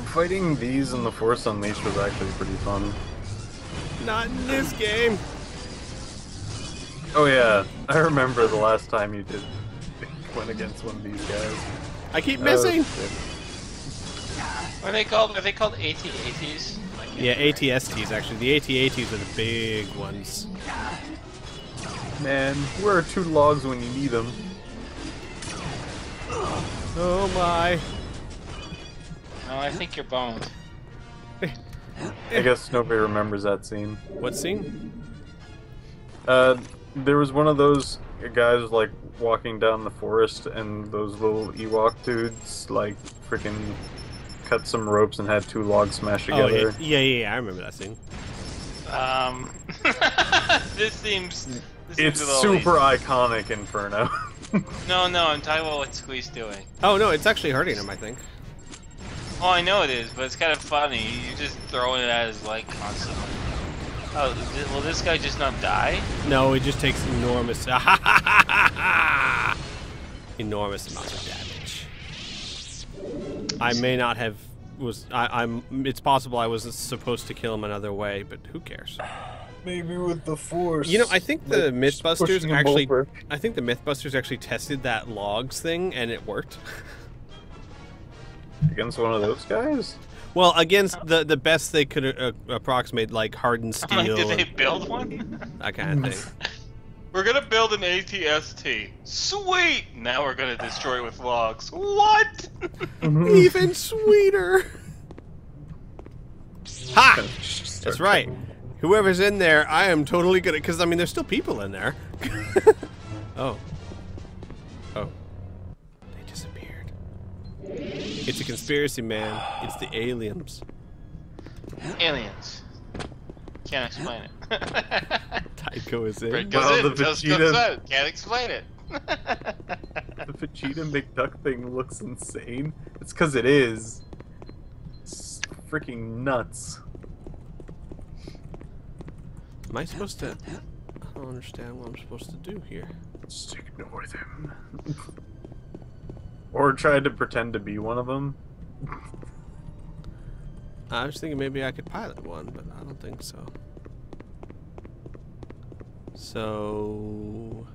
Fighting these in the Force Unleashed was actually pretty fun. Not in this game. Oh yeah, I remember the last time you did went against one of these guys. I keep missing. What are they called? Are they called AT-ATs? Yeah, AT-STs actually. The AT-ATs are the big ones. Man, where are two logs when you need them? Oh my. No, I think you're boned. I guess nobody remembers that scene. What scene? There was one of those guys like walking down the forest, and those little Ewok dudes like freaking cut some ropes and had two logs smashed together. Oh yeah, I remember that scene. This seems It's a little super easy. iconic, Inferno. No, I'm talking about what Squee's doing. Oh no, it's actually hurting him, I think. Oh, I know it is, but it's kind of funny. You just throwing it at his leg constantly. Oh, will this guy just not die? No, it just takes enormous, enormous amounts of damage. I may not have I'm. It's possible I wasn't supposed to kill him another way, but who cares? Maybe with the Force. You know, I think the Mythbusters actually. Over. I think the Mythbusters actually tested that logs thing, and it worked. Against one of those guys? Well, against the best they could approximate, like hardened steel. Like, did they build one? That kind of thing. We're gonna build an AT-ST. Sweet! Now we're gonna destroy it with logs. What? Even sweeter. Ha! That's right. Whoever's in there, I am totally gonna. Because I mean, there's still people in there. Oh. Oh. They disappeared. It's a conspiracy, man. It's the aliens. Aliens. Can't explain it. Tycho is in. Right, goes Well, in, the just Vegeta- comes out. Can't explain it. The Vegeta McDuck thing looks insane. It's because it is. It's freaking nuts. Am I supposed to? I don't understand what I'm supposed to do here. Just ignore them. Or try to pretend to be one of them. I was thinking maybe I could pilot one, but I don't think so. So,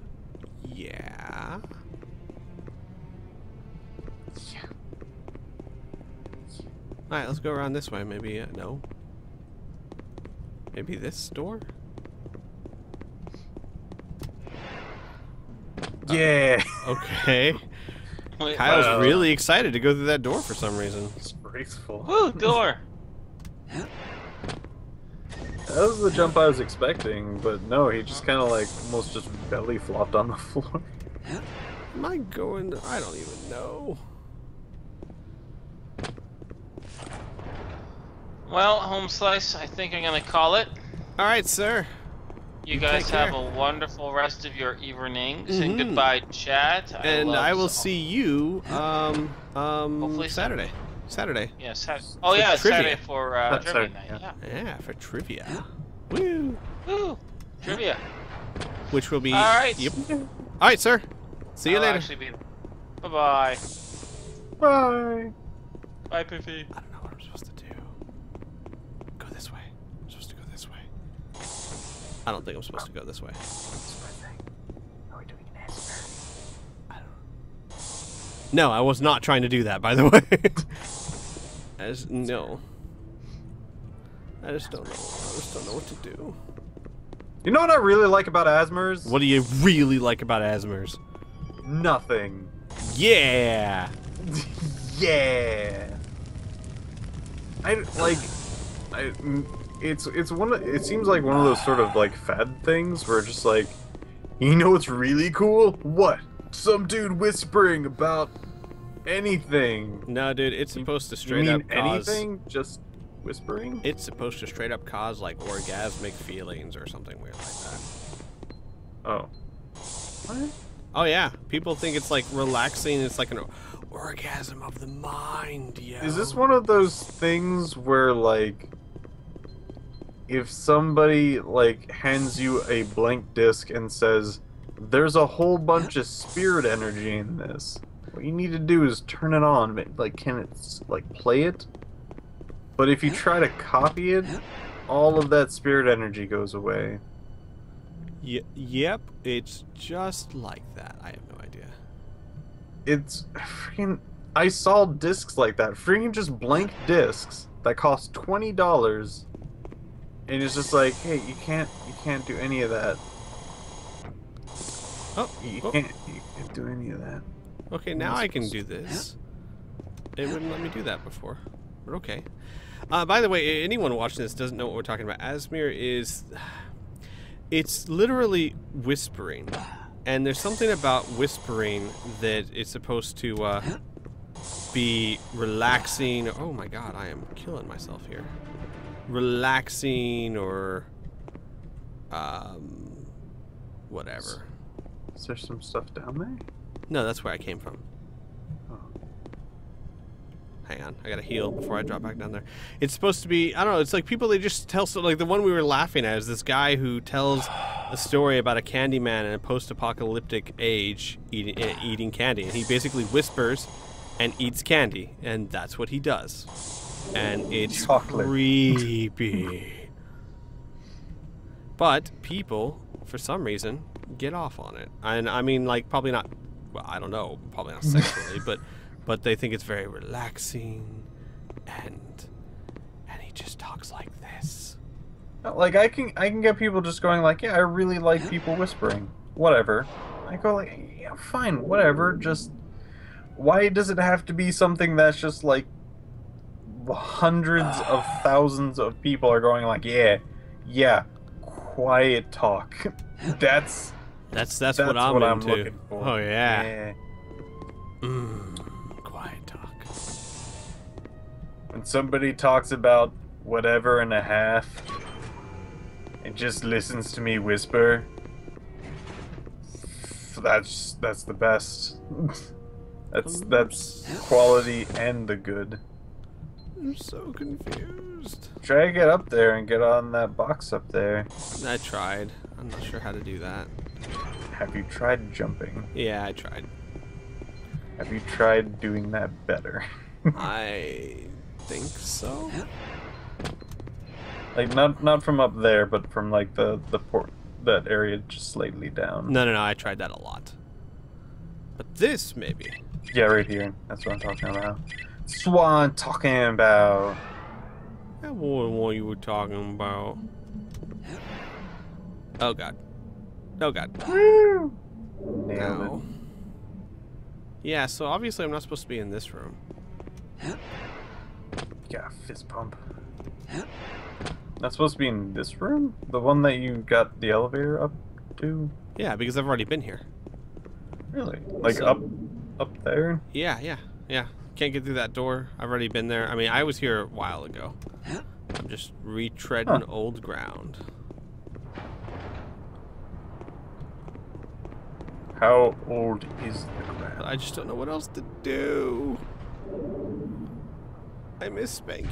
yeah. Alright, let's go around this way. Maybe, no. Maybe this door? Yeah. Okay. Wait, Kyle's wow. really excited to go through that door for some reason. It's graceful. Woo, door. That was the jump I was expecting, but no, he just kind of like almost just belly flopped on the floor. Am I going? I don't even know. Well, home slice, I think I'm gonna call it. Alright, sir. You guys take have care. a wonderful rest of your evenings, Mhm. and goodbye, chat. And love I will some- see you, Hopefully Saturday. Saturday. Yeah, oh yeah, it's trivia. Saturday for trivia Saturday, night. yeah. Yeah. Yeah, for trivia. Woo! Woo, trivia. Which will be. All right. Yep. Alright, sir. See you I'll later. actually be. Bye bye. Bye. Bye, Piffy. I don't know what I'm supposed to do. Go this way. I'm supposed to go this way. I don't think I'm supposed to go this way. Are we doing an answer? I don't. No, I was not trying to do that, by the way. No. I just don't know. I just don't know what to do. You know what I really like about Asmers? What do you really like about Asmers? Nothing. Yeah! Yeah. It's one of, it seems like one of those sort of like fad things where just like, you know what's really cool? What? Some dude whispering about anything. No, dude, it's supposed to You straight mean up cause... anything? Just whispering? It's supposed to straight up cause, like, orgasmic feelings or something weird like that. Oh. What? Oh, yeah. People think it's, like, relaxing. It's like an orgasm of the mind, yo. Is this one of those things where, like, if somebody, like, hands you a blank disc and says, there's a whole bunch of spirit energy in this, what you need to do is turn it on, like, can it, like, play it? But if you try to copy it, all of that spirit energy goes away. Yep, it's just like that. I have no idea. It's freaking... I saw discs like that. Freaking just blank discs that cost $20. And it's just like, hey, you can't do any of that. You can't do any of that. Okay, now I can do this. It wouldn't let me do that before. But okay. By the way, anyone watching this doesn't know what we're talking about. Asmir is... It's literally whispering. And there's something about whispering that it's supposed to be relaxing. Oh my god, I am killing myself here. Relaxing or... whatever. Is there some stuff down there? No, that's where I came from. Oh. Hang on, I gotta heal before I drop back down there. It's supposed to be, I don't know, it's like people, they just tell, so like the one we were laughing at is this guy who tells a story about a candy man in a post-apocalyptic age eating candy. And he basically whispers and eats candy, and that's what he does. And it's creepy. But people, for some reason, get off on it. And I mean, like, probably not, well, I don't know, probably not sexually, but they think it's very relaxing, and he just talks like this. Like, I can get people just going like, yeah, I really like people whispering. Whatever. I go like, yeah, fine, whatever. Just, why does it have to be something that's just like hundreds of thousands of people are going like, yeah, quiet talk. That's what I'm into. looking for. Oh yeah. Quiet talk. When somebody talks about whatever and a half, and just listens to me whisper, that's the best. That's quality and the good. I'm so confused. Try to get up there and get on that box up there. I tried. I'm not sure how to do that. Have you tried jumping? Yeah, I tried. Have you tried doing that better? I think so. Like not from up there, but from like the port, that area just slightly down. No, I tried that a lot. But this maybe. Yeah, right here. That's what I'm talking about. That's what I'm talking about. That wasn't what you were talking about. Oh god. Oh god. Woo! Nailed Ow. Yeah, so obviously I'm not supposed to be in this room. Yeah, fist pump. Not supposed to be in this room? The one that you got the elevator up to? Yeah, because I've already been here. Really? Like So- up there? Yeah. Can't get through that door. I've already been there. I mean, I was here a while ago. I'm just retreading old ground. How old is the ground? But I just don't know what else to do. I miss spanking.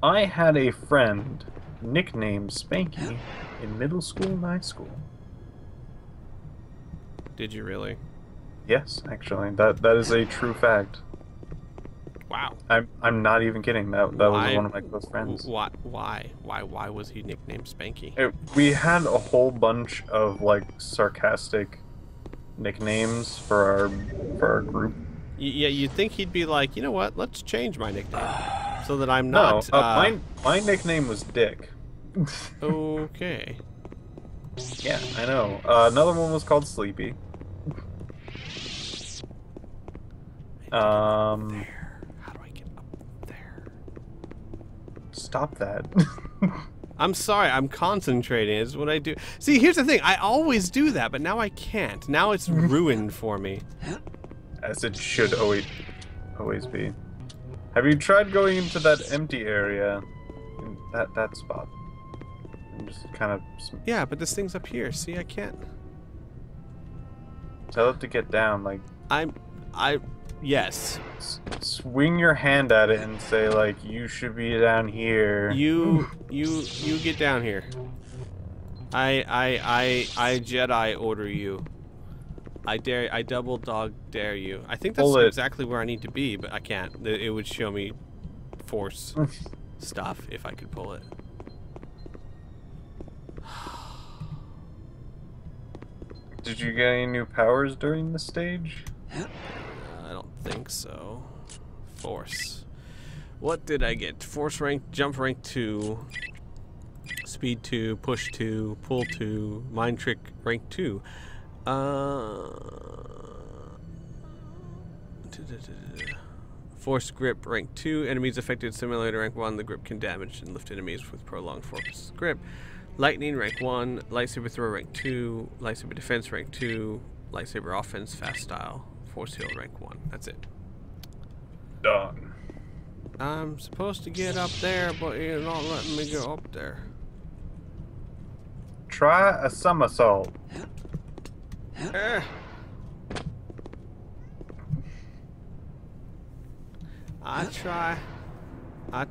I had a friend nicknamed Spanky in middle school and high school. Did you really? Yes, actually, that is a true fact. Wow. I'm not even kidding. That was one of my close friends. Why was he nicknamed Spanky? We had a whole bunch of like sarcastic nicknames for our group. Yeah, you'd think he'd be like, you know what? Let's change my nickname so that I'm not. No, my nickname was Dick. Okay. Yeah, I know. Another one was called Sleepy. How do I get up there? Stop that. I'm sorry, I'm concentrating. Is what I do. See, here's the thing. I always do that, but now I can't. Now it's ruined for me. As it should always be. Have you tried going into that empty area? In that spot? And just kind of... Yeah, but this thing's up here. See, I can't. Tell it to get down, like... Yes. Swing your hand at it and say, like, you should be down here. You get down here. I Jedi order you. I double dog dare you. I think that's Pull it. exactly where I need to be, but I can't. It would show me force stuff if I could pull it. Did you get any new powers during the stage? I don't think so. Force. What did I get? Force rank, jump rank 2, speed 2, push 2, pull 2, mind trick rank 2. Force grip rank 2. Enemies affected similar to rank 1. The grip can damage and lift enemies with prolonged force grip. Lightning rank 1. Lightsaber throw rank 2. Lightsaber defense rank 2. Lightsaber offense fast style. Force heal rank 1. That's it. Done. I'm supposed to get up there, but you're not letting me go up there. Try a somersault. I try. I'll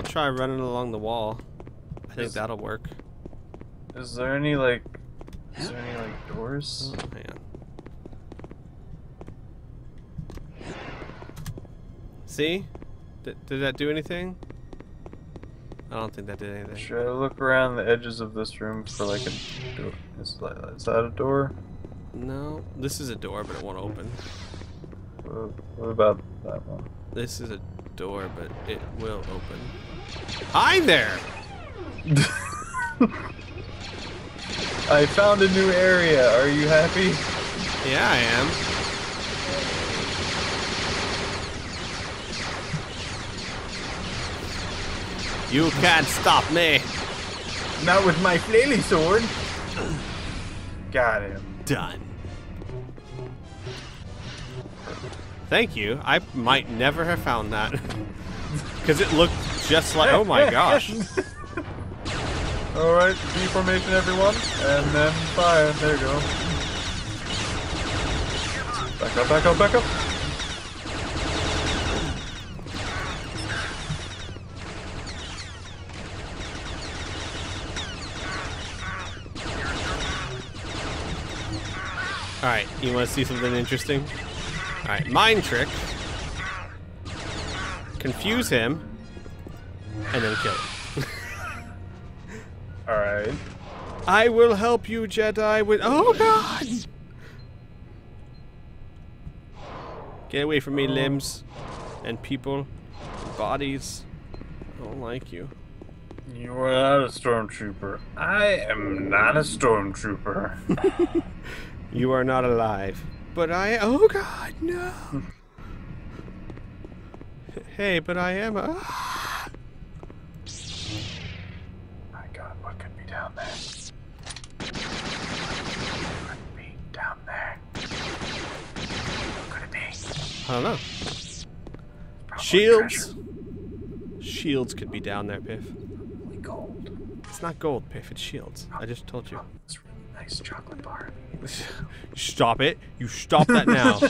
try running along the wall. I think that'll work. Is there any like doors? Oh, hang on. See? Did that do anything? I don't think that did anything. Should I look around the edges of this room for like a door? Is that a door? No, this is a door, but it won't open. What about that one? This is a door, but it will open. Hi there! I found a new area. Are you happy? Yeah, I am. You can't stop me. Not with my flaily sword. Got him. Done. Thank you. I might never have found that. Because it looked just like... Oh my gosh. Alright, B formation everyone. And then fire. There you go. Back up, back up, back up. Alright, you want to see something interesting? Alright, mind trick. Confuse him. And then kill him. Alright. I will help you, Jedi, with... Oh, God! Get away from me, limbs. And people. And bodies. I don't like you. You are not a stormtrooper. I am not a stormtrooper. You are not alive. But I... Oh, God, no! Hey, but I am a... My God, what could be down there? What could be down there? What could it be? I don't know. Probably Shields? Shields could be down there, Piff. Probably gold. It's not gold, Piff. It's shields. I just told you. It's a really nice chocolate bar. Stop it. You stop that now.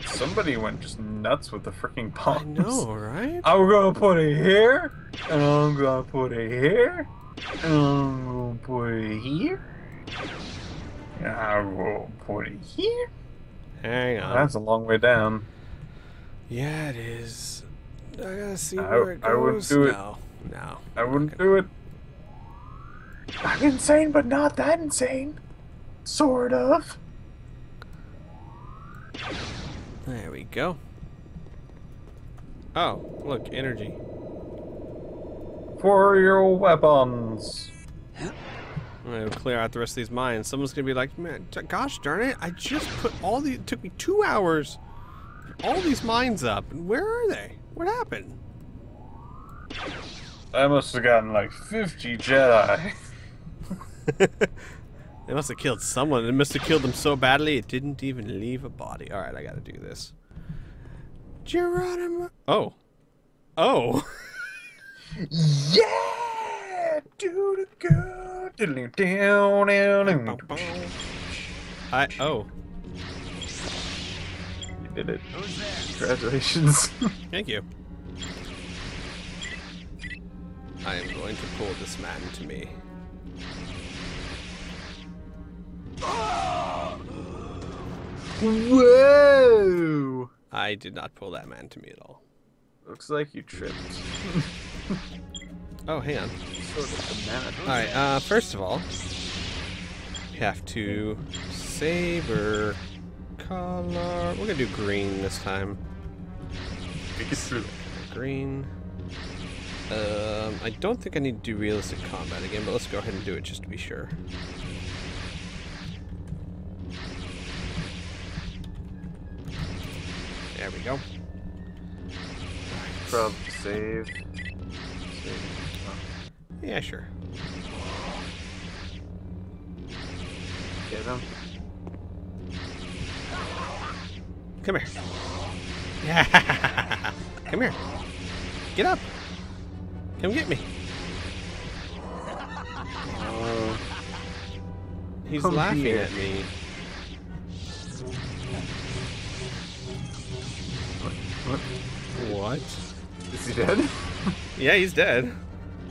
Somebody went just nuts with the freaking bombs. I know, right? I'm gonna put it here, and I'm gonna put it here, and I'm gonna put it here, and I'm gonna put it here. Hang on. That's a long way down. Yeah, it is. I gotta see where it goes. I wouldn't do it. No. I wouldn't do it. I'm insane, but not that insane. Sort of. There we go. Oh, look, energy. For your weapons. I'm gonna clear out the rest of these mines. Someone's gonna be like, man, gosh darn it, I just put all these, it took me 2 hours. All these mines up. Where are they? What happened? I must have gotten like 50 Jedi. They must have killed someone. It must have killed them so badly it didn't even leave a body. Alright, I gotta do this. Geronimo. Oh. Oh. Yeah! Do the good. Oh. did it. Congratulations. Thank you. I am going to pull this man to me. Whoa! I did not pull that man to me at all. Looks like you tripped. Oh, hang on. Sort of banana. Alright, first of all, we have to saber color. We're gonna do green this time. Make it through. Green. I don't think I need to do realistic combat again, but let's go ahead and do it just to be sure. There we go. From save. Yeah, sure. Get him. Come here. Yeah. Come here. Get up. Come get me. He's Come laughing here. at me. What? What? Is he dead? Yeah, he's dead.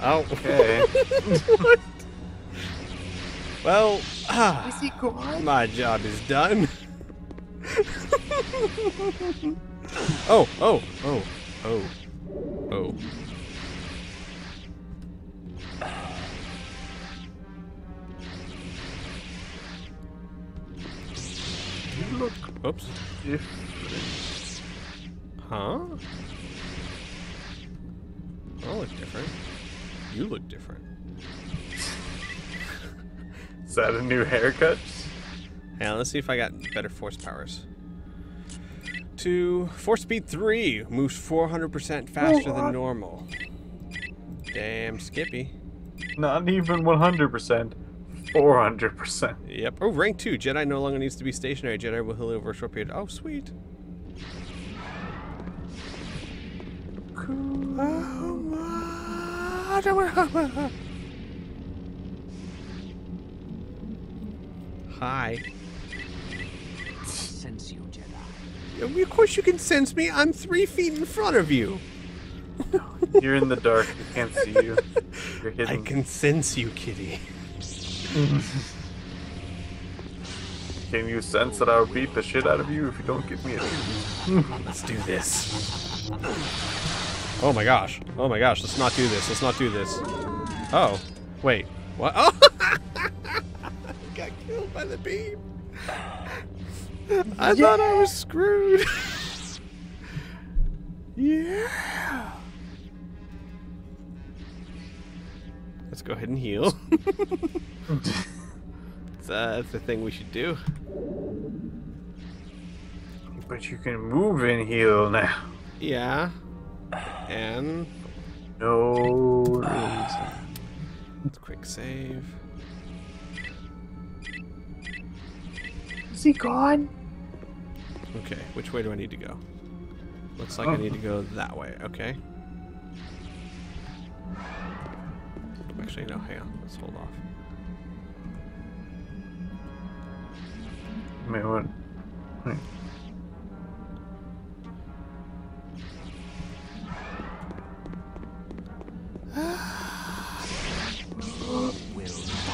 Oh. Okay. What? Well, Is he gone? my job is done. Oh, oh, oh, oh, oh. You look Oops. different. Huh? I look different. You look different. Is that a new haircut? Hang on, let's see if I got better force powers. To force speed 3 moves 400% faster than normal. Damn, Skippy. Not even 100%. 400%. Yep. Oh, rank 2. Jedi no longer needs to be stationary. Jedi will heal over a short period. Oh, sweet. Hi. Sense you, Jedi. Of course you can sense me. I'm 3 feet in front of you. You're in the dark. I can't see you. You're hidden. I can sense you, kitty. Can you sense that I'll beat the shit out of you if you don't give me a Let's do this. Oh my gosh. Oh my gosh. Let's not do this. Let's not do this. Oh. Wait. What? Oh! Got killed by the beam. I thought I was screwed. Yeah. Let's go ahead and heal. That's the thing we should do. But you can move and heal now. Yeah. And No reason. let's quick save. Is he gone? Okay, which way do I need to go? Looks like I need to go that way. Okay. Actually, no, hang on. Let's hold off. Wait, what? Wait.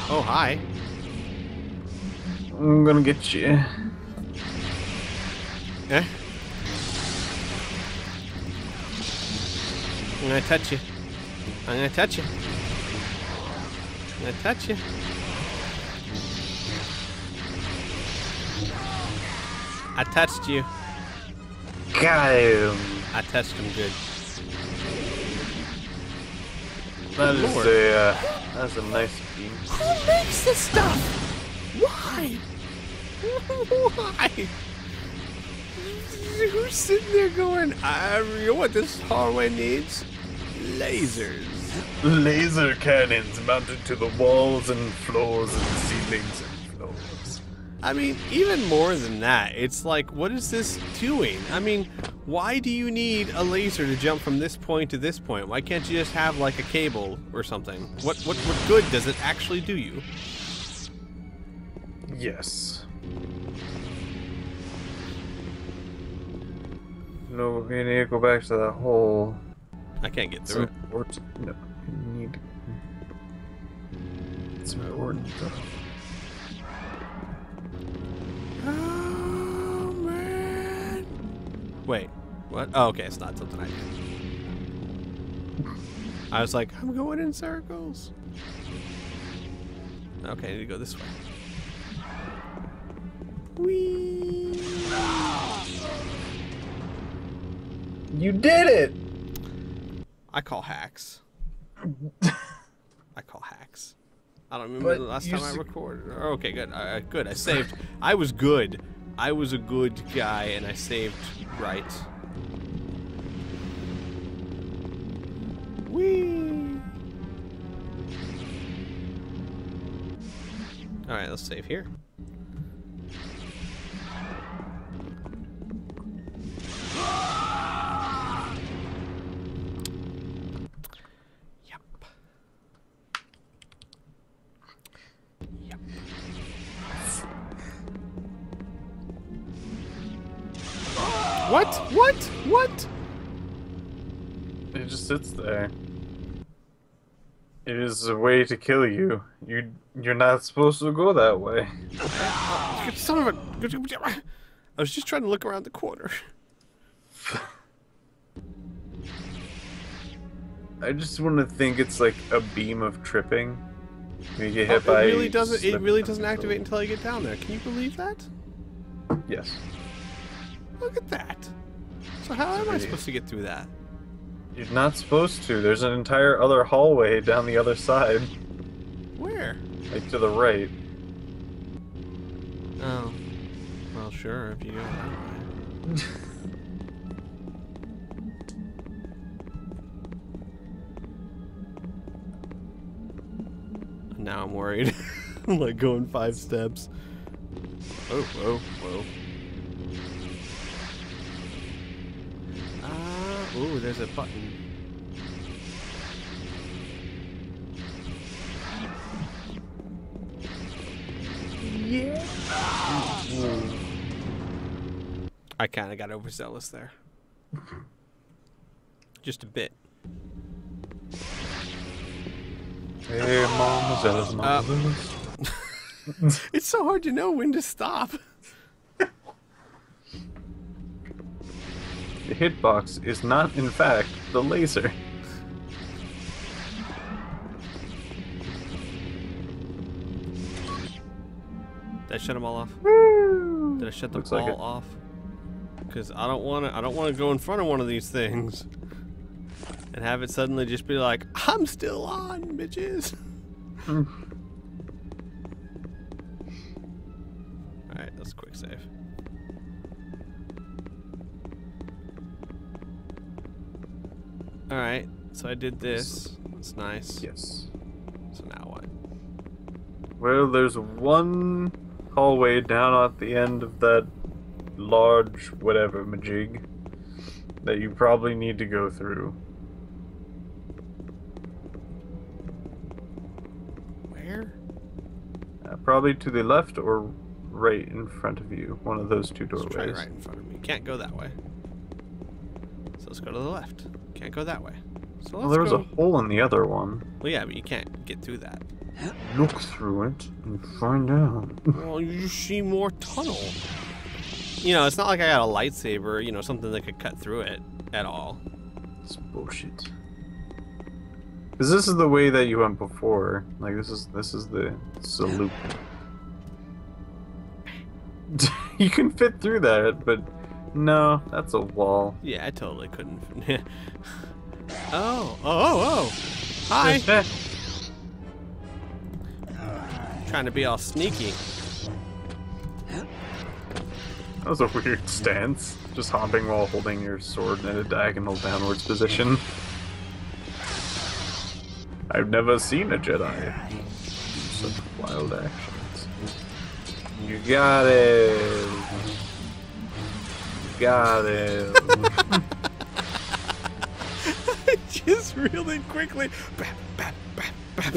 Oh, hi. I'm gonna get you. Eh? I'm gonna touch you. I'm gonna touch you. I'm gonna touch you. I touched you. Got him. I touched him good. That is Lord. that's a nice beam. Who makes this stuff? Why? Why? Who's sitting there going, you know what this hallway needs? Lasers. Laser cannons mounted to the walls and floors and ceilings and floors. I mean, even more than that, it's like, what is this doing? I mean, why do you need a laser to jump from this point to this point? Why can't you just have like a cable or something? What good does it actually do you? Yes. No, we need to go back to that hole. I can't get It's through it. important. No, you need. It's important though. Oh man! Wait, what? Oh, okay, it's not something I do. I was like, I'm going in circles. Okay, I need to go this way. Whee! You did it! I call hacks. I call hacks. I don't remember the last time I recorded. Okay, good. Good. I saved. I was good. I was a good guy, and I saved right. Whee! All right, let's save here. What? What? What? It just sits there. It is a way to kill you. You're not supposed to go that way. Son of a... I was just trying to look around the corner. I just want to think it's like a beam of tripping. You get hit by. It really doesn't activate until I get down there. Can you believe that? Yes. Look at that. So how am I supposed to get through that? You're not supposed to. There's an entire other hallway down the other side. Where? Like to the right. Oh. Well, sure, if you go that way. Now I'm worried. I'm like going 5 steps. Oh, whoa, whoa. Ooh, there's a button. Yeah. I kind of got overzealous there. Just a bit. Hey, Mama Zealous, Mama Zealous. It's so hard to know when to stop. The hitbox is not, in fact, the laser. Did I shut them all off? Woo! Did I shut them Looks like all it. off? Because I don't want to go in front of one of these things and have it suddenly just be like, I'm still on, bitches. All right, let's quick save. All right, so I did this. It's nice. Yes. So now what? Well, there's one hallway down at the end of that large whatever majig that you probably need to go through. Where? Probably to the left or right in front of you. One of those two doorways. Let's try right in front of me. Can't go that way. So let's go to the left. Can't go that way. So Well, let's there was go. a hole in the other one. Well, yeah, but you can't get through that. Look through it and find out. Well, you see more tunnel. You know, it's not like I got a lightsaber, you know, something that could cut through it at all. It's bullshit. Because this is the way that you went before. Like this is the salute. You can fit through that, but no, that's a wall. Yeah, I totally couldn't. Oh. Hi. Trying to be all sneaky. That was a weird stance. Just hopping while holding your sword in a diagonal downwards position. I've never seen a Jedi do such wild actions. You got it. You got it. Just really quickly. Bap, bap, bap, bap.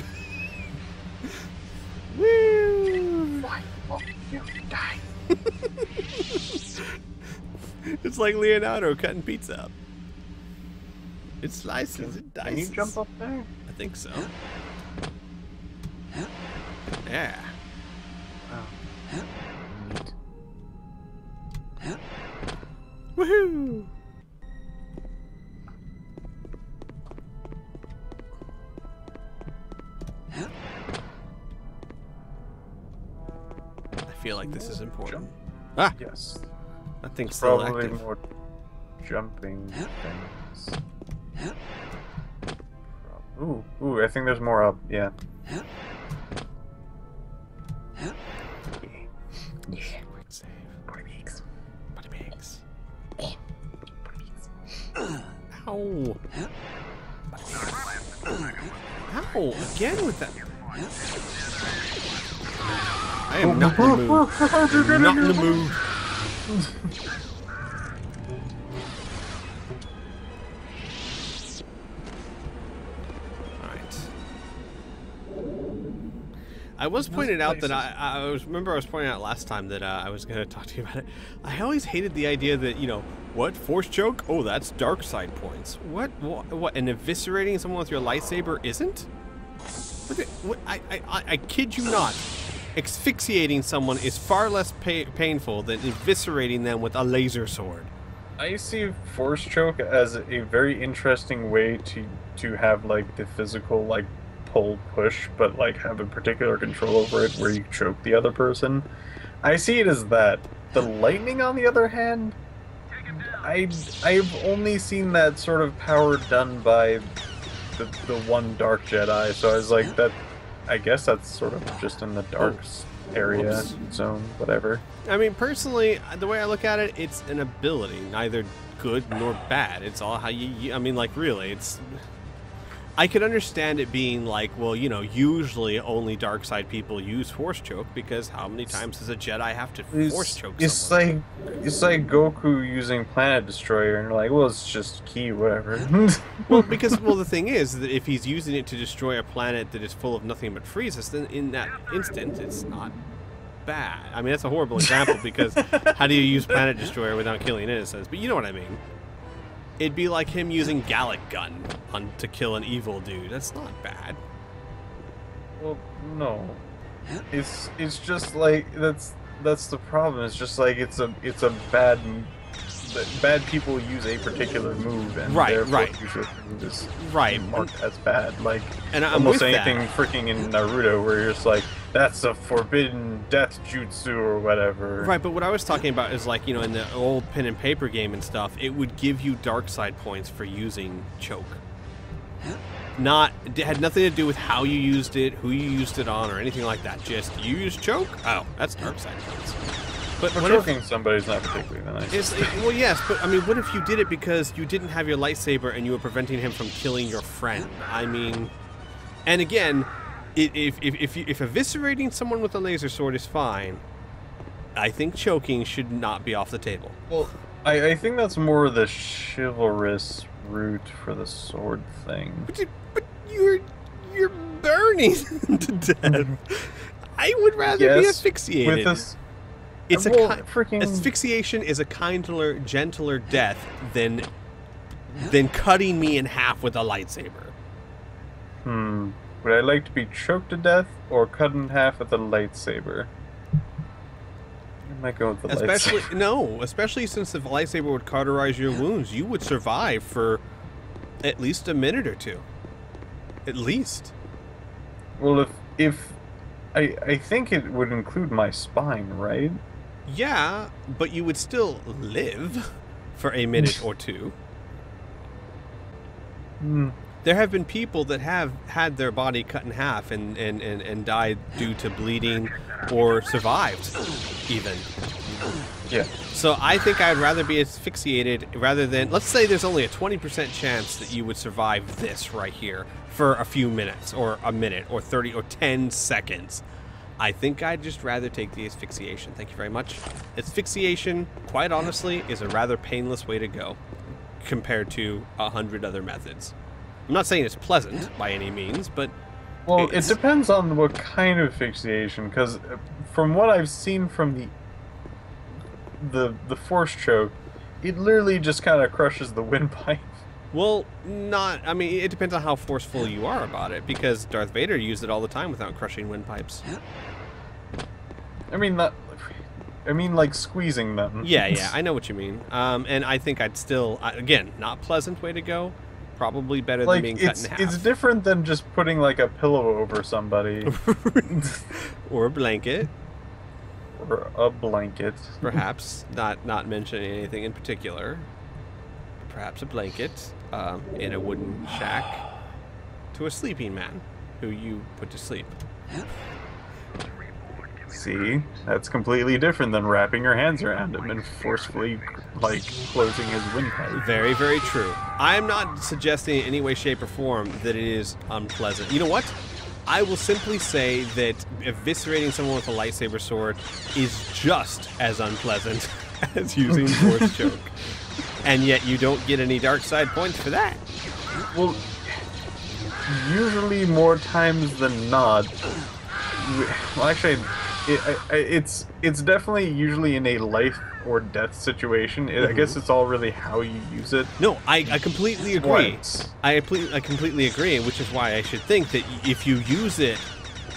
Woo! Why won't you die? It's like Leonardo cutting pizza. It slices, it dices. Can you jump up there? I think so. Yeah. Wow. Neat. Woohoo! I feel like this is important. Ah! Yes. That thing's still Probably active. more jumping things. Ooh, I think there's more up, yeah. Quick save. Body bags. Ow! Ow! Again with that. I am not in the mood. Not in the mood. Alright. I was pointed out that I was pointing out last time that I was going to talk to you about it. I always hated the idea that, you know, what? Force choke? Oh, that's dark side points. What? And eviscerating someone with your lightsaber isn't? What? I kid you not. Asphyxiating someone is far less painful than eviscerating them with a laser sword. I see force choke as a very interesting way to have like the physical like pull push, but like have a particular control over it where you choke the other person. I see it as that. The lightning, on the other hand, I've only seen that sort of power done by the one Dark Jedi, so I was like, that. I guess that's sort of just in the dark area zone, whatever. I mean, personally, the way I look at it, it's an ability, neither good nor bad. It's all how you I mean, like, really, it's... I could understand it being like, well, you know, usually only dark side people use force choke, because how many times does a Jedi have to force choke someone? It's like Goku using Planet Destroyer, and you're like, well, it's just ki, whatever. Well, the thing is that if he's using it to destroy a planet that is full of nothing but freezes, then in that instant, it's not bad. I mean, that's a horrible example, because how do you use Planet Destroyer without killing innocents? But you know what I mean. It'd be like him using Gallic Gun to kill an evil dude. That's not bad. Well, no. It's just like that's the problem. It's just like it's a bad people use a particular move, and therefore usually move is marked as bad. Like, and I'm almost with anything that. freaking in Naruto where you're just like, that's a forbidden death jutsu or whatever. Right, but what I was talking about is, like, you know, in the old pen and paper game and stuff, it would give you dark side points for using choke. It had nothing to do with how you used it, who you used it on, or anything like that. Just, you use choke? Oh, that's dark side points. But choking somebody's not particularly nice. Well, yes, but I mean, what if you did it because you didn't have your lightsaber and you were preventing him from killing your friend? I mean, and again, if eviscerating someone with a laser sword is fine, I think choking should not be off the table. Well, I think that's more the chivalrous route for the sword thing. But you're burning to death. I would rather be asphyxiated. With this, asphyxiation is a kinder, gentler death than cutting me in half with a lightsaber. Would I like to be choked to death or cut in half with a lightsaber? I might go with the lightsaber. No, especially since the lightsaber would cauterize your wounds. You would survive for at least a minute or two. At least. Well, if I think it would include my spine, right? Yeah, but you would still live for a minute or two. There have been people that have had their body cut in half and died due to bleeding or survived, even. Yeah. So I think I'd rather be asphyxiated rather than... Let's say there's only a 20% chance that you would survive this right here for a few minutes, or a minute, or 30, or 10 seconds. I think I'd just rather take the asphyxiation. Thank you very much. Asphyxiation, quite honestly, is a rather painless way to go compared to 100 other methods. I'm not saying it's pleasant by any means, but... Well, it depends on what kind of asphyxiation, because from what I've seen from the force choke, It literally just kind of crushes the windpipe. Well, not. I mean, it depends on how forceful you are about it, because Darth Vader used it all the time without crushing windpipes. I mean, not. I mean, like squeezing them. Yeah, I know what you mean. And I think I'd still, again, not pleasant way to go. Probably better than being cut in half. It's different than just putting like a pillow over somebody. Or a blanket. Or a blanket. Perhaps, not mentioning anything in particular. Perhaps a blanket in a wooden shack to a sleeping man who you put to sleep. See, that's completely different than wrapping your hands around him and forcefully, like, closing his windpipe. Very, very true. I'm not suggesting in any way, shape, or form that it is unpleasant. You know what? I will simply say that eviscerating someone with a lightsaber sword is just as unpleasant as using Force Choke. And yet you don't get any dark side points for that. Well, usually more times than not. Well, actually, it's definitely usually in a life or death situation. I guess it's all really how you use it. No, I completely agree. I completely agree, which is why I should think that if you use it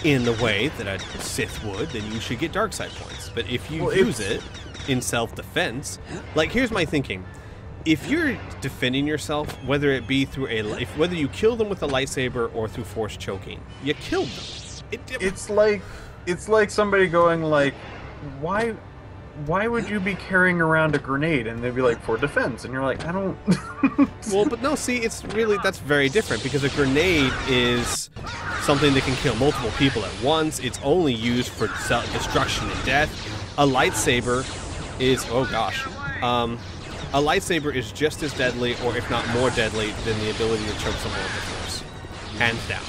in the way that a Sith would, then you should get dark side points. But if you use it in self-defense, like, here's my thinking. If you're defending yourself, whether it be through whether you kill them with a lightsaber or through force choking, you killed them. It's like somebody going like, why would you be carrying around a grenade? And they'd be like, for defense. And you're like, I don't. Well, but no, see, that's very different, because a grenade is something that can kill multiple people at once. It's only used for destruction and death. A lightsaber is, oh gosh, a lightsaber is just as deadly, or if not more deadly, than the ability to choke someone with the Force. Hands down.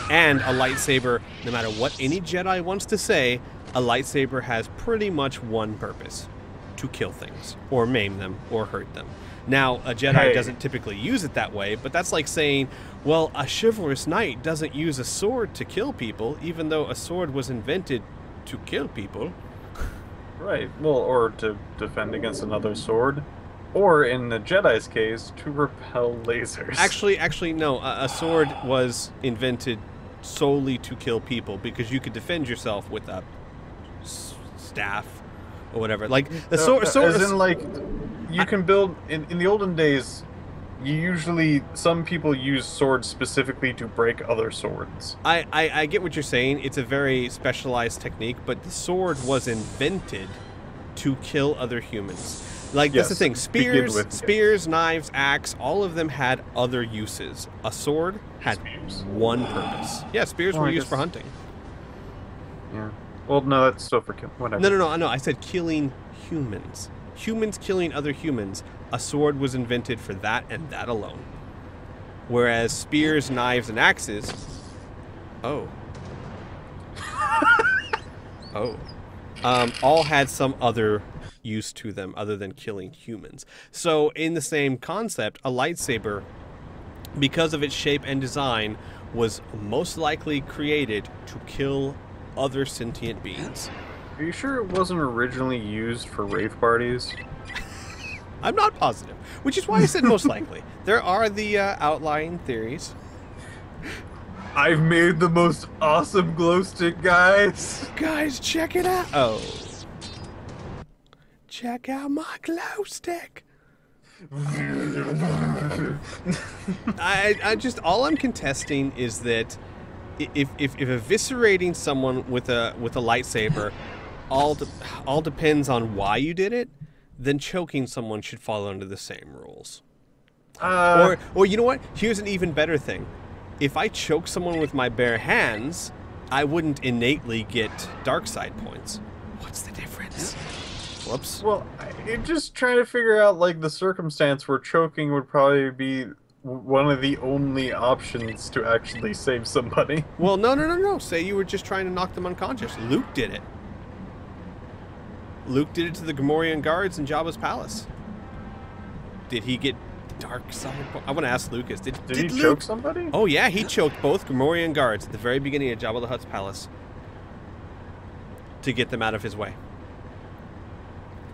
And a lightsaber, no matter what any Jedi wants to say, a lightsaber has pretty much one purpose: to kill things, or maim them, or hurt them. Now, a Jedi doesn't typically use it that way, but that's like saying, well, a chivalrous knight doesn't use a sword to kill people, even though a sword was invented to kill people. Right, well, or to defend against another sword, or in the Jedi's case, to repel lasers. Actually, no. A sword was invented solely to kill people, because you could defend yourself with a staff or whatever. Like the sword, as in, like, you can build in the olden days. Some people use swords specifically to break other swords. I get what you're saying. It's a very specialized technique, but the sword was invented to kill other humans. Like, that's the thing. Spears, knives, axe, all of them had other uses. A sword had one purpose. Yeah, spears were used for hunting. Yeah. Well, no, that's still for killing. Whatever. No. I said killing humans. Humans killing other humans. A sword was invented for that and that alone. Whereas spears, knives, and axes... all had some other use to them other than killing humans. So, in the same concept, a lightsaber, because of its shape and design, was most likely created to kill other sentient beings. Are you sure it wasn't originally used for rave parties? I'm not positive, which is why I said most likely. There are the outlying theories. I've made the most awesome glow stick, guys. Guys, check it out. Oh. Check out my glow stick. I just, all I'm contesting is that if eviscerating someone with a lightsaber all depends on why you did it, then choking someone should fall under the same rules. Or you know what? Here's an even better thing. If I choke someone with my bare hands, I wouldn't innately get dark side points. What's the difference? Whoops. Well, I'm just trying to figure out, like, the circumstance where choking would probably be one of the only options to actually save somebody. Well, no. Say you were just trying to knock them unconscious. Luke did it. Luke did it to the Gamorrean guards in Jabba's palace. Did he get dark side? I want to ask Lucas. Did he Luke choke somebody? Oh yeah, he choked both Gamorrean guards at the very beginning of Jabba the Hutt's palace to get them out of his way.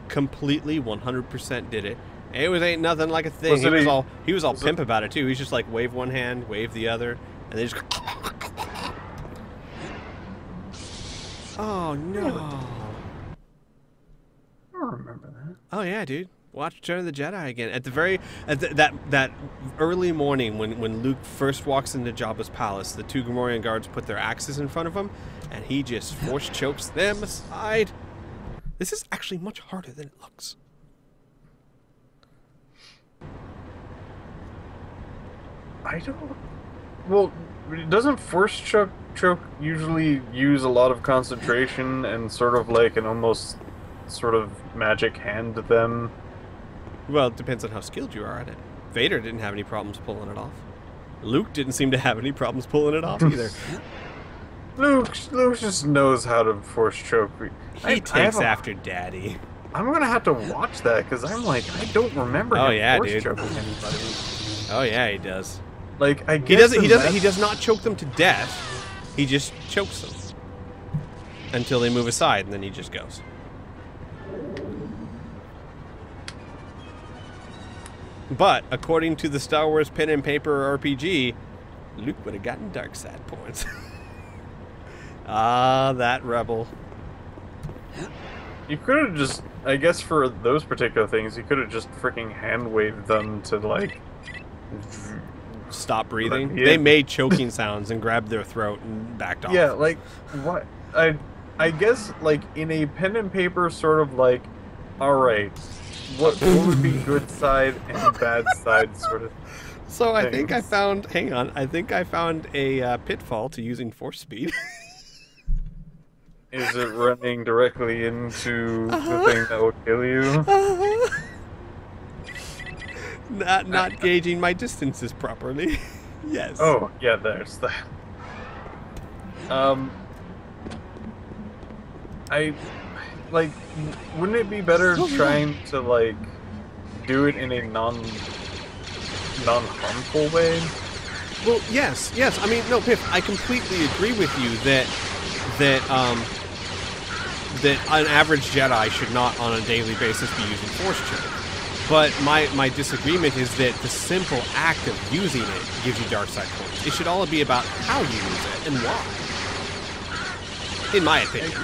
completely 100% did it. It ain't nothing like a thing. He was all pimp about it too. He's just like wave one hand, wave the other, and they just. Oh no! I don't remember that. Oh yeah, dude. Watch Return of the Jedi again. At that early morning when Luke first walks into Jabba's palace, the two Gamorrean guards put their axes in front of him, and he just force chokes them aside. This is actually much harder than it looks. I don't. Well, doesn't force choke usually use a lot of concentration and sort of like an almost sort of magic hand them? Well, it depends on how skilled you are at it. Vader didn't have any problems pulling it off. Luke didn't seem to have any problems pulling it off either. Luke just knows how to force choke. He takes after Daddy. I'm gonna have to watch that because I'm like, I don't remember him force choking anybody. Oh yeah, he does. Like I He guess he does not choke them to death. He just chokes them until they move aside, and then he just goes. But according to the Star Wars pen and paper RPG, Luke would have gotten dark side points. Ah, that rebel. You could have just, I guess, for those particular things, you could have just freaking hand waved them to like. Stop breathing. Yeah. They made choking sounds and grabbed their throat and backed off. Yeah, like what? I guess like in a pen and paper sort of like, all right, what would be good side and bad side sort of. So I things. think I found. Hang on. I think I found a pitfall to using force speed. Is it running directly into the thing that will kill you? Not gauging my distances properly. Yes. Oh, yeah, there's that. I like. Wouldn't it be better trying to like do it in a non-harmful way? Well, yes. I mean, no, Piff. I completely agree with you that an average Jedi should not, on a daily basis, be using force choke. But my disagreement is that the simple act of using it gives you dark side points. It should all be about how you use it and why. In my opinion.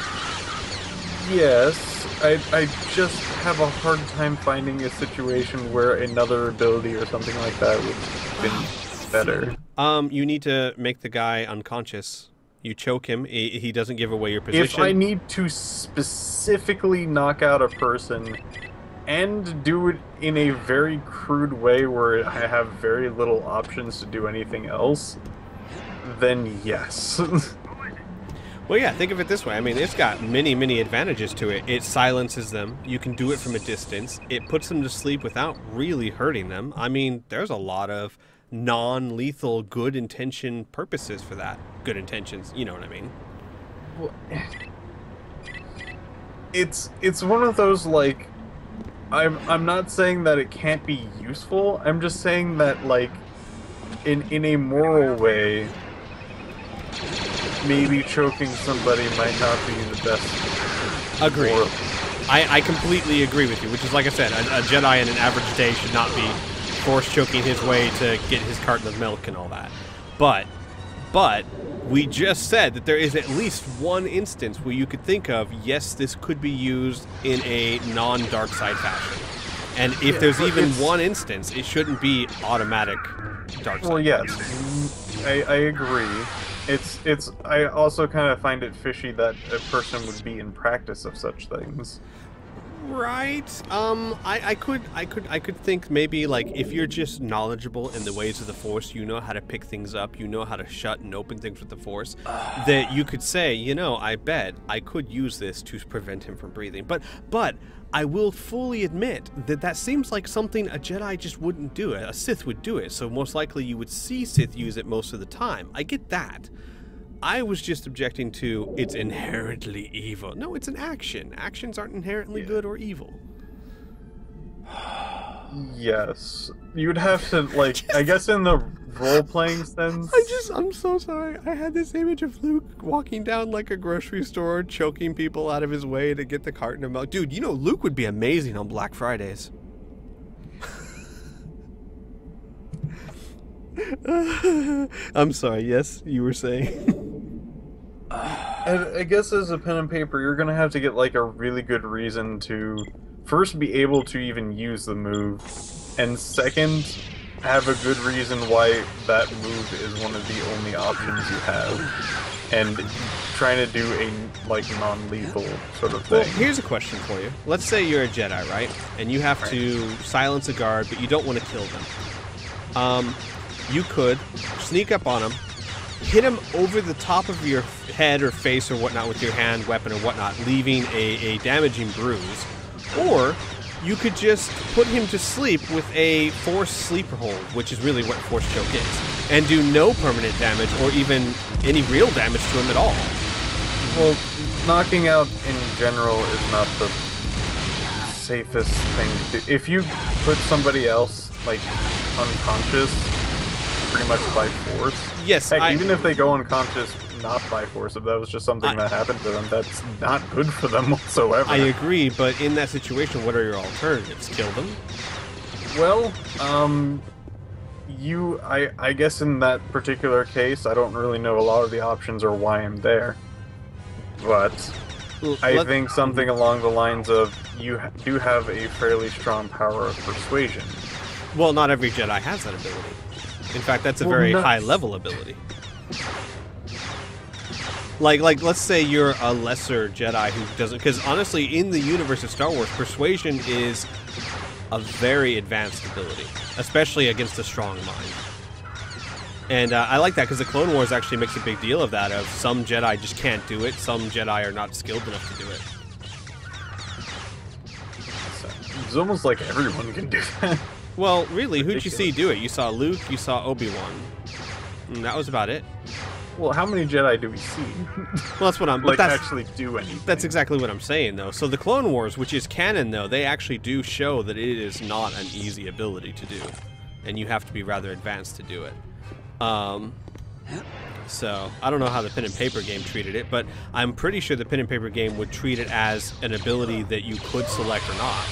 Yes, I just have a hard time finding a situation where another ability or something like that would have been better. You need to make the guy unconscious. You choke him. He doesn't give away your position. If I need to specifically knock out a person and do it in a very crude way where I have very little options to do anything else, then yes. Well, yeah, think of it this way. I mean, it's got many, many advantages to it. It silences them. You can do it from a distance. It puts them to sleep without really hurting them. I mean, there's a lot of non-lethal, good intention purposes for that. Good intentions, you know what I mean? Well, it's one of those, like, I'm not saying that it can't be useful. I'm just saying that, like, in a moral way, maybe choking somebody might not be the best. Agreed. I completely agree with you, which is, like I said, a Jedi in an average day should not be force choking his way to get his carton of milk and all that. But we just said that there is at least one instance where you could think of, yes, this could be used in a non-dark side fashion. And if there's even one instance, it shouldn't be automatic dark side. Well, yes, I agree. I also kind of find it fishy that a person would be in practice of such things. Right. I could think maybe, like, if you're just knowledgeable in the ways of the Force, you know how to pick things up, you know how to shut and open things with the Force, that you could say, you know, I bet I could use this to prevent him from breathing. But I will fully admit that seems like something a Jedi just wouldn't do. A Sith would do it, so most likely you would see Sith use it most of the time. I get that. I was just objecting to it's inherently evil. No, it's an action. Actions aren't inherently good or evil. Yes. You'd have to, like, I guess in the role-playing sense. I'm so sorry. I had this image of Luke walking down like a grocery store, choking people out of his way to get the carton of milk. Dude, you know, Luke would be amazing on Black Fridays. I'm sorry, yes, you were saying. I guess as a pen and paper, you're gonna have to get like a really good reason to first be able to even use the move, and second, have a good reason why that move is one of the only options you have, and trying to do a like non-lethal sort of thing. Well, here's a question for you. Let's say you're a Jedi, right? And you have to silence a guard, but you don't want to kill them. You could sneak up on him, hit him over the top of your head or face or whatnot with your hand, weapon or whatnot, leaving a damaging bruise. Or you could just put him to sleep with a force sleeper hold, which is really what force choke is, and do no permanent damage or even any real damage to him at all. Well, knocking out in general is not the safest thing to do. If you put somebody else, like, unconscious, pretty much by force. Yes, heck, even if they go unconscious not by force, if that was just something that happened to them, that's not good for them whatsoever. I agree, but in that situation, what are your alternatives? Kill them? Well, I guess in that particular case, I don't really know a lot of the options or why I'm there. But I think something along the lines of, you do have a fairly strong power of persuasion. Well, not every Jedi has that ability. In fact, that's a very high-level ability. Like, let's say you're a lesser Jedi who doesn't... Because, honestly, in the universe of Star Wars, persuasion is a very advanced ability. Especially against a strong mind. And I like that, because the Clone Wars actually makes a big deal of that, of some Jedi just can't do it, some Jedi are not skilled enough to do it. It's almost like everyone can do that. Well, really, who'd you see do it? You saw Luke, you saw Obi-Wan. And that was about it. Well, how many Jedi do we see? Well, that's what I'm... like, actually do anything. That's exactly what I'm saying, though. So the Clone Wars, which is canon, though, they actually do show that it is not an easy ability to do. And you have to be rather advanced to do it. So, I don't know how the pen and paper game treated it, but I'm pretty sure the pen and paper game would treat it as an ability that you could select or not.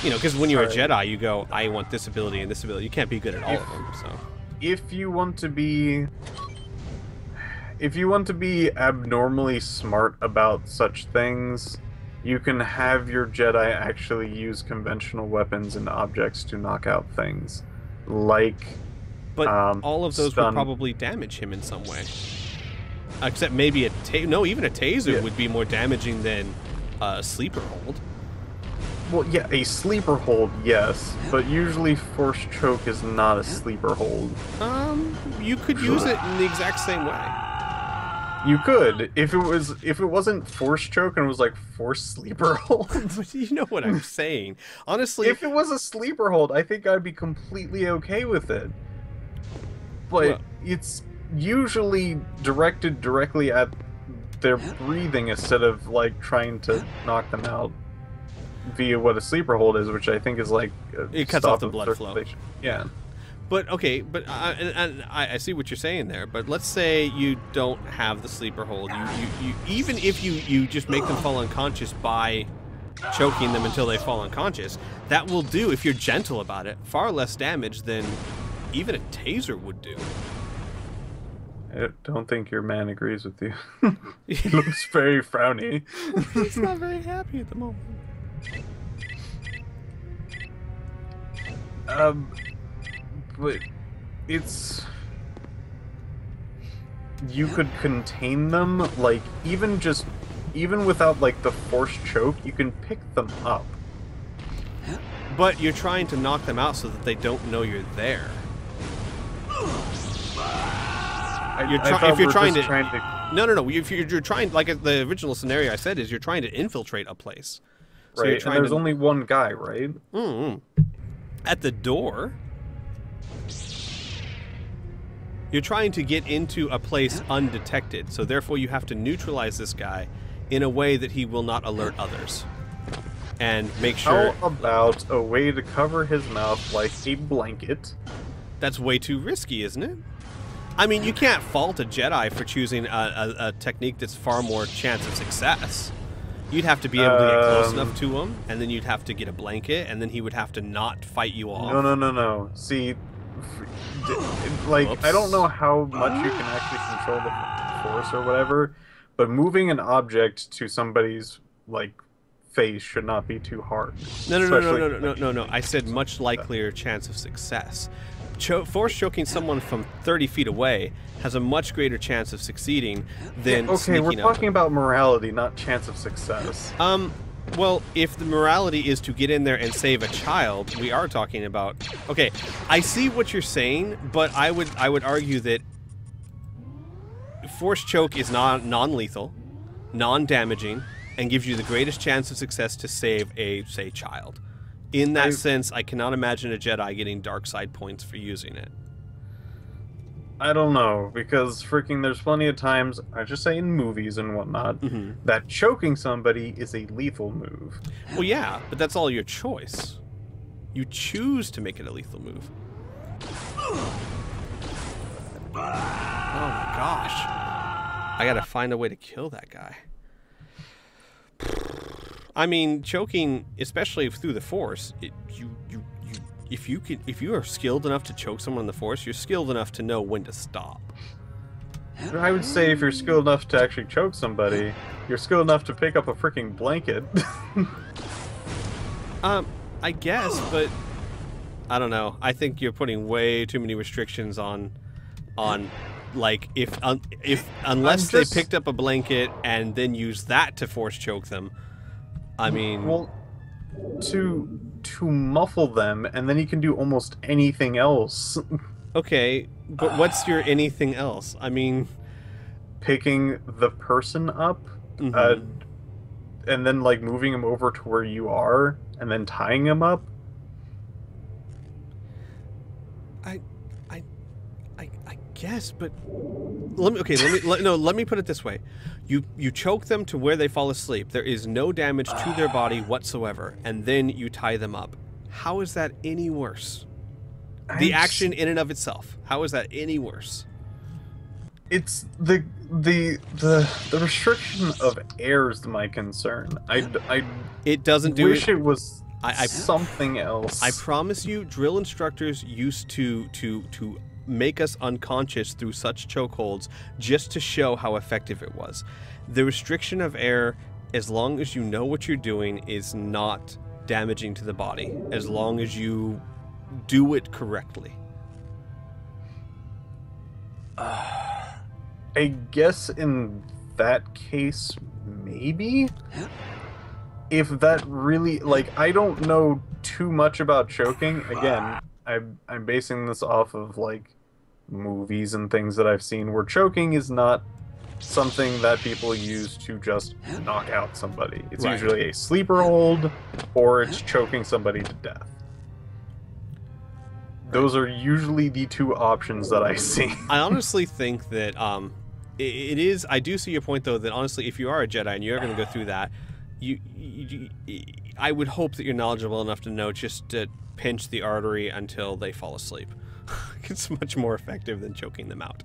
You know, because when you're a Jedi, you go, I want this ability and this ability. You can't be good at all of them, so... If you want to be abnormally smart about such things, you can have your Jedi actually use conventional weapons and objects to knock out things. Like... But all of those would probably damage him in some way. Except maybe even a taser would be more damaging than a sleeper hold. Well, yeah, a sleeper hold, yes, but usually force choke is not a sleeper hold. You could use it in the exact same way. You could, if it wasn't force choke and it was like force sleeper hold. You know what I'm saying. Honestly, if it was a sleeper hold, I think I'd be completely okay with it. But it's usually directed directly at their breathing instead of like trying to knock them out via what a sleeper hold is, which I think is like it cuts off the blood flow. Yeah. But okay, but I see what you're saying there. But let's say you don't have the sleeper hold. You even if you just make them fall unconscious by choking them until they fall unconscious, that will do, if you're gentle about it, far less damage than even a taser would do. I don't think your man agrees with you. He looks very frowny. He's not very happy at the moment. But it's... You could contain them, like, even without, like, the force choke, you can pick them up. But you're trying to knock them out so that they don't know you're there. If you're trying to... No. If you're trying, like the original scenario I said is, you're trying to infiltrate a place. So right, and there's only one guy, right? At the door. You're trying to get into a place undetected, so therefore you have to neutralize this guy in a way that he will not alert others. And make sure... How about a way to cover his mouth like a blanket, That's way too risky, isn't it? I mean, you can't fault a Jedi for choosing a technique that's far more chance of success. You'd have to be able to get close enough to him, and then you'd have to get a blanket, and then he would have to not fight you off. No. See, like, Whoops. I don't know how much you can actually control the Force or whatever, but moving an object to somebody's, like, face should not be too hard. No. I said much likelier chance of success. Force choking someone from 30 feet away has a much greater chance of succeeding than okay, we're sneaking up. talking about morality, not chance of success. Well, if the morality is to get in there and save a child, we are talking about... Okay, I see what you're saying, but I would argue that Force choke is non-lethal, non-damaging, and gives you the greatest chance of success to save a, say, child. In that sense, I cannot imagine a Jedi getting dark side points for using it. I don't know, because freaking there's plenty of times, I just say in movies and whatnot, that choking somebody is a lethal move. Well, yeah, but that's all your choice. You choose to make it a lethal move. Oh my gosh. I gotta find a way to kill that guy. I mean, choking, especially through the Force, if you are skilled enough to choke someone in the Force, you're skilled enough to know when to stop. I would say if you're skilled enough to actually choke somebody, you're skilled enough to pick up a freaking blanket. I guess, but I don't know. I think you're putting way too many restrictions on like unless they picked up a blanket and then used that to Force choke them. I mean, well, to muffle them, and then you can do almost anything else. Okay, but what's your anything else? I mean, picking the person up, and then like moving him over to where you are, and then tying him up. I guess, but let me put it this way. You choke them to where they fall asleep. There is no damage to their body whatsoever, and then you tie them up. How is that any worse? The action in and of itself. How is that any worse? It's the restriction of air is my concern. It doesn't do wish it was something else. I promise you, drill instructors used to make us unconscious through such chokeholds just to show how effective it was. The restriction of air, as long as you know what you're doing, is not damaging to the body, as long as you do it correctly. I guess in that case, maybe? If that really, like, I don't know too much about choking. Again, I'm basing this off of, like, movies and things that I've seen where choking is not something that people use to just knock out somebody. It's usually a sleeper hold, or it's choking somebody to death. Those are usually the two options that I see. I honestly think that it is. I do see your point, though, that honestly, if you are a Jedi and you're going to go through that, I would hope that you're knowledgeable enough to know just to pinch the artery until they fall asleep. It's much more effective than choking them out.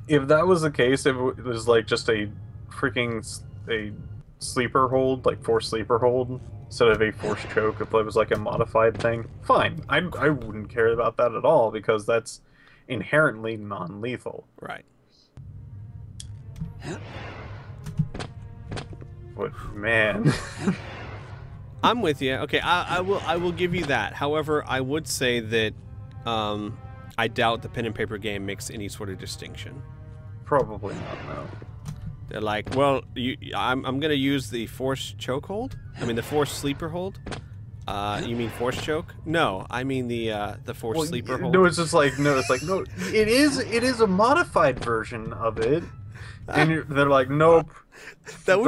If that was the case, if it was like just a freaking sleeper hold, like Force sleeper hold, instead of a Force choke, if it was like a modified thing, fine. I wouldn't care about that at all, because that's inherently non-lethal. Right. But man, I'm with you. Okay, I will give you that. However, I would say that I doubt the pen and paper game makes any sort of distinction. probably not. No. They're like, well, I'm gonna use the Force chokehold. I mean the Force sleeper hold. You mean Force choke? No, I mean the Force sleeper hold. No, it's just like no. It is a modified version of it, and they're like, nope. That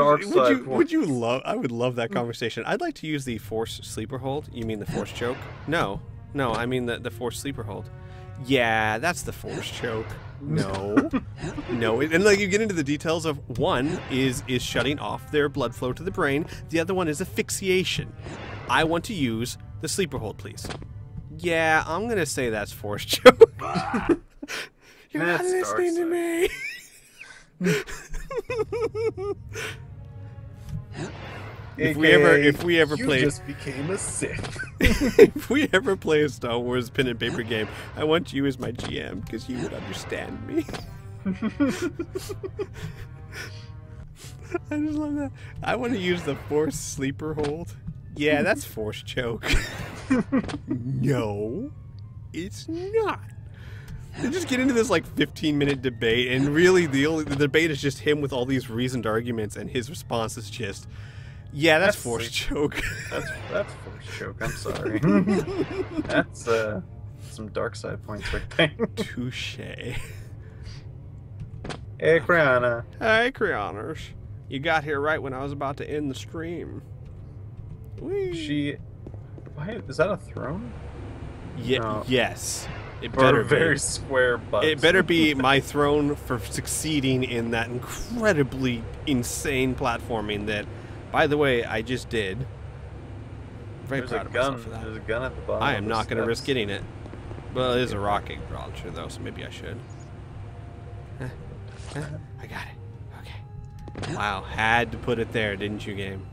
would you love? I would love that conversation. I'd like to use the Force sleeper hold. You mean the Force choke? No, I mean the Force sleeper hold. Yeah, that's the Force choke. No, no, and like you get into the details of one is shutting off their blood flow to the brain. The other one is asphyxiation. I want to use the sleeper hold, please. Yeah, I'm gonna say that's forced choke. You're not That's listening to me. If we ever you play, just became a Sith. if we ever play a Star Wars pen and paper game, I want you as my GM because you would understand me. I just love that. I want to use the force sleeper hold. Yeah, that's force choke. No, it's not. They just get into this like 15-minute debate, and really the debate is just him with all these reasoned arguments, and his response is just, yeah, that's force choke. That's force choke. I'm sorry. That's some dark side points right there. Touche. Hey, Kriana. Hey, Krianers. You got here right when I was about to end the stream. Whee. Why is that a throne? Yeah. No. Yes. It Or better a very be. square butt. It better be my throne for succeeding in that incredibly insane platforming that, by the way, I just did. Very There's proud a of gun. myself for that. There's a gun at the bottom. I am of not going to risk steps. getting it. Well, it is a rocket launcher, though, so maybe I should. I got it. Okay. Wow, had to put it there, didn't you, game?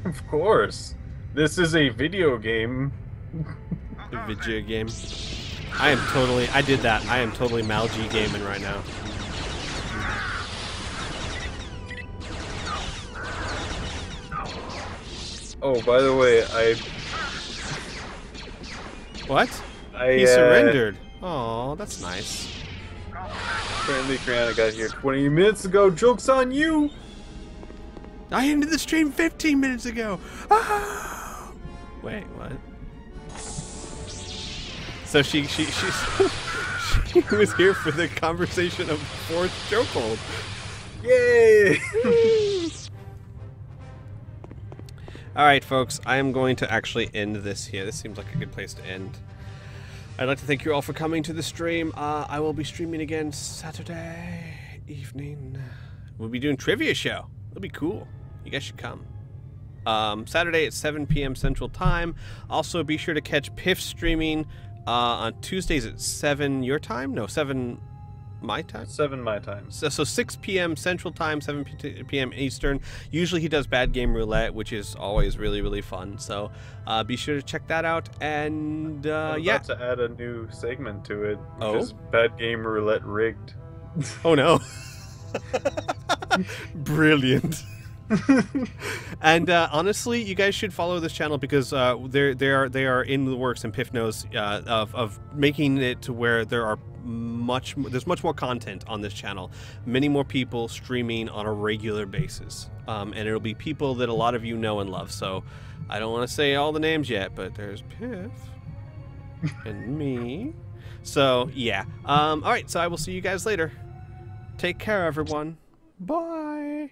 Of course. This is a video game. The video game. I did that. I am totally Mal G gaming right now. Oh, by the way, What? He surrendered. Oh, that's nice. Apparently, Kriana got here 20 minutes ago. Joke's on you! I ended the stream 15 minutes ago. Ah! Wait, what? So she was here for the conversation of fourth chokehold. Yay! All right, folks, I am going to actually end this here. This seems like a good place to end. I'd like to thank you all for coming to the stream. I will be streaming again Saturday evening. We'll be doing trivia show. It'll be cool. You guys should come. Saturday at 7 p.m. Central Time. Also, be sure to catch Piff streaming on Tuesdays at 7 your time. No, 7 my time. 7 my time. So 6 p.m. Central Time, 7 p.m. Eastern. Usually he does Bad Game Roulette, which is always really, really fun. So be sure to check that out. And I'm yeah. about to add a new segment to it, which Oh? is Bad Game Roulette Rigged. Oh no. Brilliant. And honestly, you guys should follow this channel because they are in the works, and Piff knows of making it to where there's much more content on this channel, many more people streaming on a regular basis, and it'll be people that a lot of you know and love. So I don't want to say all the names yet, but there's Piff and me. So yeah. All right. So I will see you guys later. Take care, everyone. Bye.